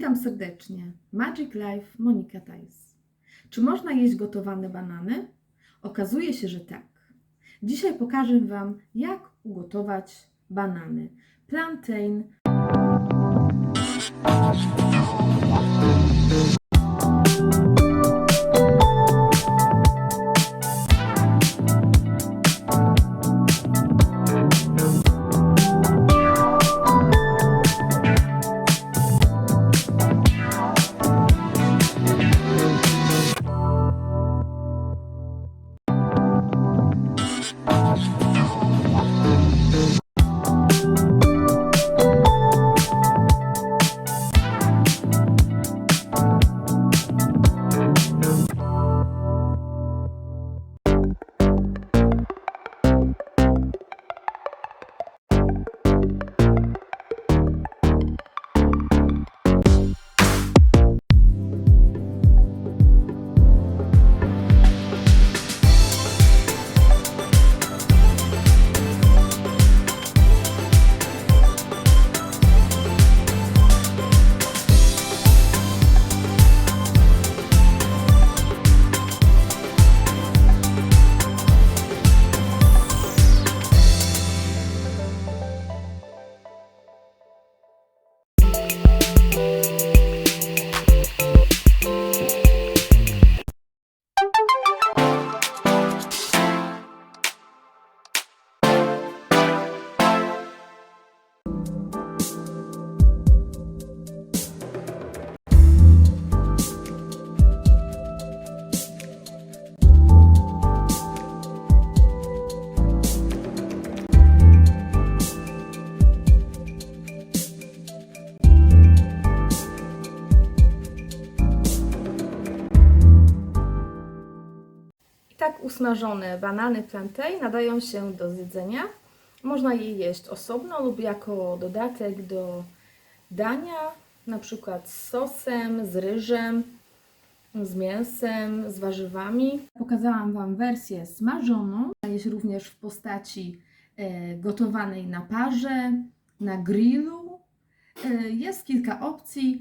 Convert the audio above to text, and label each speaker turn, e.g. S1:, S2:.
S1: Witam serdecznie. Magic Life, Monika Tajs. Czy można jeść gotowane banany? Okazuje się, że tak. Dzisiaj pokażę Wam, jak ugotować banany. Plantain. Tak usmażone banany plantain nadają się do zjedzenia. Można je jeść osobno lub jako dodatek do dania, na przykład z sosem, z ryżem, z mięsem, z warzywami. Pokazałam Wam wersję smażoną. Jest również w postaci gotowanej na parze, na grillu. Jest kilka opcji.